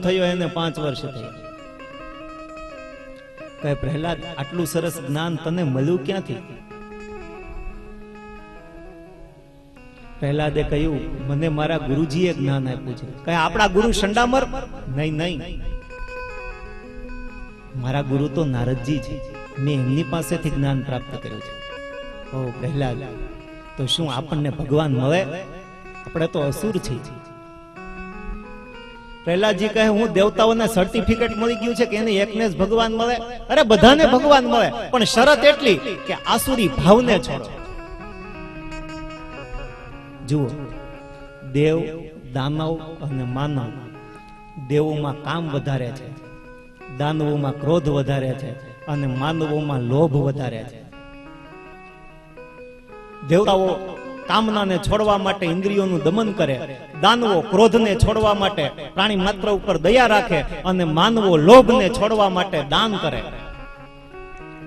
થયો એને 5 વર્ષ થયા. કહે પ્રહલાદ આટલું સરસ જ્ઞાન તને મળ્યું ક્યાંથી? પ્રહલાદે કહ્યું મને મારા ગુરુજીએ જ્ઞાન આપ્યું છે. કહે આપણા ગુરુ શંડામર? નહીં નહીં, મારા ગુરુ તો નારદજી છે, મેં એમની પાસેથી જ્ઞાન પ્રાપ્ત કર્યું છે. ઓ પ્રહલાદ, તો શું આપણને ભગવાન મળે? આપણે તો અસુર છીએ. પ્રહલાદજી કહે હું દેવતાઓને સર્ટિફિકેટ મળી ગયું છે કે એને એકને જ ભગવાન મળે? અરે બધાને ભગવાન મળે, પણ શરત એટલી કે આસુરી ભાવને છોડો. જુઓ, દેવ, દાનવ અને માનવ, દેવોમાં કામ વધારે છે, દાનવોમાં ક્રોધ વધારે છે અને માનવોમાં લોભ વધારે છે. દેવતાઓ કામનાને છોડવા માટે ઇન્દ્રિયોનું દમન કરે, દાનવો ક્રોધને છોડવા માટે પ્રાણી માત્ર ઉપર દયા રાખે અને માનવો લોભને છોડવા માટે દાન કરે.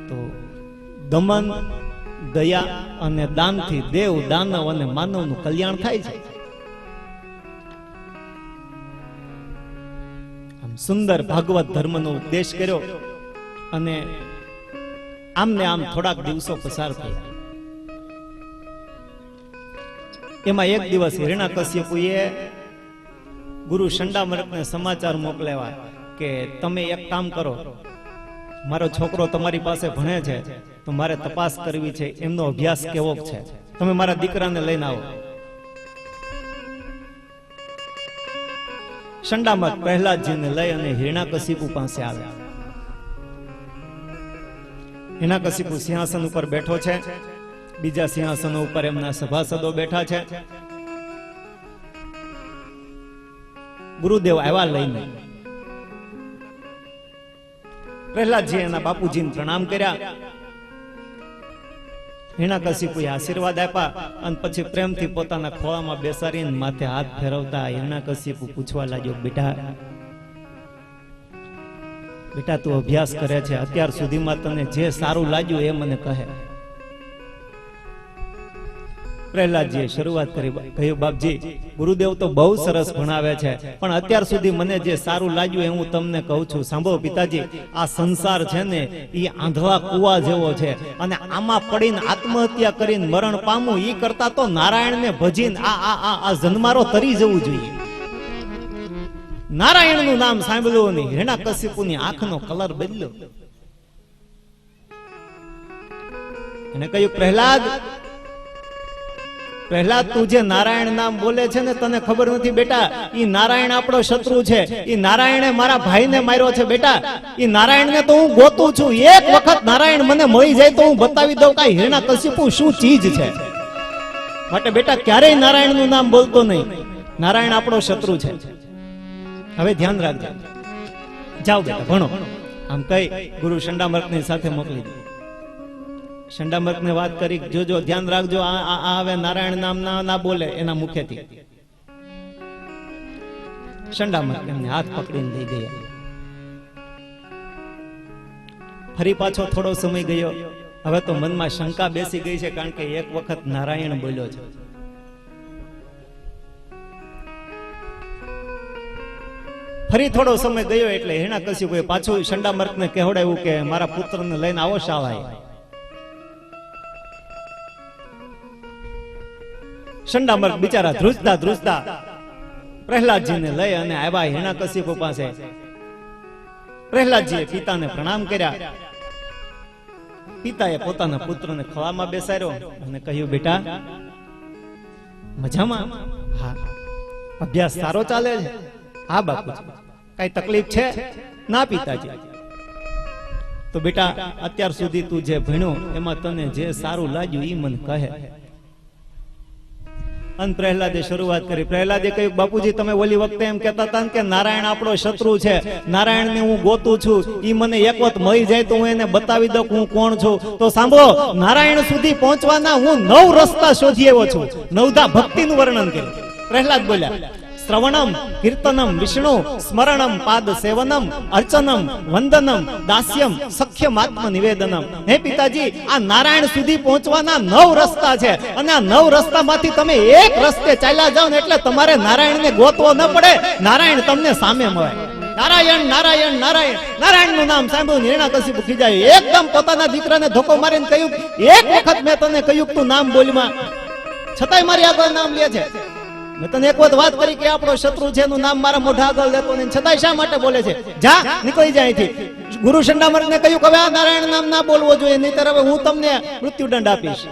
તો દમન, દયા અને દાનથી દેવ, દાનવ અને માનવનું કલ્યાણ થાય છે. આમ સુંદર ભાગવત ધર્મનો ઉપદેશ કર્યો અને આમને આમ થોડાક દિવસો પસાર થયા. એમાં એક દિવસ હિરણ્યકશ્યપુએ ગુરુ શંડામર્કને સમાચાર મોકલ્યા કે તમે એક કામ કરો, મારો છોકરો તમારી પાસે ભણે છે તો મારે તપાસ કરવી છે, એમનો અભ્યાસ કેવો છે, તમે મારા દીકરાને લઈને આવો. શંડામર્ક પ્રહલાદજીને લઈ અને હિરણ્યકશિપુ પાસે આવ્યા. હિરણ્યકશિપુ સિંહાસન ઉપર બેઠો છે, બીજા સિંહાસનો ઉપર એમના સભાસદો બેઠા છે. ગુરુદેવ આવ્યા લઈને. પ્રહલાદજી એના બાપુજીને પ્રણામ કર્યા. હિરણ્યકશિપુએ આશીર્વાદ આપ્યા અને પછી પ્રેમથી પોતાના ખોળામાં બેસાડીને માથે હાથ ફેરવતા હિરણ્યકશિપુ પૂછવા લાગ્યો, બેટા તું અભ્યાસ કરે છે, અત્યાર સુધીમાં તને જે સારું લાગ્યું એ મને કહે. પ્રહલાદજીએ શરૂઆત કરી, કહ્યું બાપજી, ગુરુદેવ તો બહુ સરસ ભણાવે છે, પણ અત્યાર સુધી મને જે સારું લાગ્યું એ હું તમને કહું છું. સાંભળો પિતાજી, આ સંસાર છે ને એ આંધળા કુવા જેવો છે અને આમાં પડીને આત્મહત્યા કરીને મરણ પામવું એ કરતા તો નારાયણને ભજીને આ જન્મારો તરી જવું જોઈએ. નારાયણનું નામ સાંભળ્યું નહીં, હિરણ્યકશિપુની આંખનો કલર બદલ્યો. એને કહ્યું, પ્રહલાદ તું જે નારાયણ નામ બોલે છે ને, તને ખબર નથી બેટા, ઈ નારાયણ આપણો શત્રુ છે. ઈ નારાયણે મારા ભાઈને માર્યો છે બેટા. ઈ નારાયણને તો હું ગોતું છું, એક વખત નારાયણ મને મળી જાય તો હું બતાવી દઉં કે હિરણ્યકશિપુ શું ચીજ છે. માટે બેટા ક્યારેય નારાયણનું નામ બોલતો નહીં, નારાયણ આપણો શત્રુ છે. હવે ધ્યાન રાખજો, જાઓ બેટા ભણો. આમ કઈ ગુરુ શંડામર્કની સાથે મોકલી દીધું. શંડામર્કને વાત કરી, જોજો ધ્યાન રાખજો, આ હવે નારાયણ નામ ના બોલે એના મુખેથી. શંડામર્ક એમને હાથ પકડીને લઈ ગયા. ફરી પાછો થોડો સમય ગયો. હવે તો મનમાં શંકા બેસી ગઈ છે, કારણ કે એક વખત નારાયણ બોલ્યો છે. ફરી થોડો સમય ગયો એટલે હિરણ્યકશિપુએ પાછું શંડામર્કને કહેવડાવ્યું કે મારા પુત્રને લઈને આવો શાળાએ. શંડામર્ક બિચારા ધ્રુજતા પ્રહલાદજીને લઈ અને આવ્યા હિરણ્યકશિપુ પાસે. પ્રહલાદજીએ પિતાને પ્રણામ કર્યા. પિતાએ પોતાના પુત્રને ખોળામાં બેસાડ્યો અને કહ્યું, બેટા મજામાં? હા. અભ્યાસ સારો ચાલે છે? હા બાપુજી. કઈ તકલીફ છે? ના પિતાજી. તો બેટા અત્યાર સુધી તું જે ભણ્યો એમાં તને જે સારું લાગ્યું ઈ મને કહે. અને પ્રહલાદે શરૂઆત કરી. પ્રહલાદે કહ્યું, બાપુજી તમે ઓલી વખતે એમ કહેતા હતા કે નારાયણ આપણો શત્રુ છે, નારાયણને હું ગોતું છું, ઈ મને એક વખત મળી જાય તો હું એને બતાવી દઉં હું કોણ છું. તો સાંભળો, નારાયણ સુધી પહોંચવાના હું 9 રસ્તા શોધી આવ્યો છું. 9ધા ભક્તિનું વર્ણન કર્યું. પ્રહલાદ બોલ્યા, શ્રવણમ, કીર્તનમ, વિષ્ણુ સ્મરણમ, પાદ સેવનમ, અર્ચનમ, વંદનમ, દાસ્યમ, સખ્યમાત્મ નિવેદનમ. હે પિતાજી, આ નારાયણ સુધી પહોંચવાના 9 રસ્તા છે અને આ 9 રસ્તામાંથી તમે એક રસ્તે ચાલ્યા જાઓ ને એટલે તમારે નારાયણને ગોતવો ન પડે, નારાયણ તમને સામે મળે. નારાયણ નારાયણ નારાયણ નારાયણ નું નામ સાંભળ્યું હિરણ્યકશિપુ ખીજાયો. એકદમ પોતાના દીકરાને ધોકો મારીને કહ્યું, એક વખત મેં તને કહ્યું તું નામ બોલમાં, છતાંય મારી આગળ નામ લે છે. મેં તને એક વખત વાત કરી કે આપણો શત્રુ છે એનું નામ મારા મોઢા આગળ લેતો નહીં, છતાંય શા માટે બોલે છે? જા, નીકળી જાય અહીંથી. ગુરુ શંડામર્દને કહ્યું કે હવે આ નારાયણ નામ ના બોલવો જોઈએ, નહીંતર હવે હું તમને મૃત્યુદંડ આપીશ.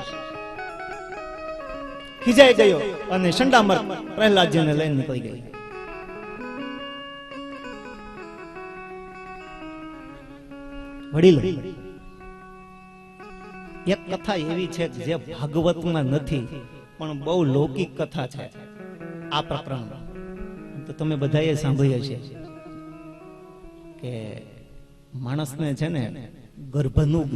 ખીજાઈ ગયો અને શંડામર્દ પ્રહલાદજીને લઈને નીકળી ગઈ. વડીલો, એક કથા એવી છે જે ભાગવતમાં નથી પણ બહુ લૌકિક કથા છે. આ પ્રકરણ તો તમે બધાએ સાંભળ્યું હશે કે માણસને છે ને ગર્ભનું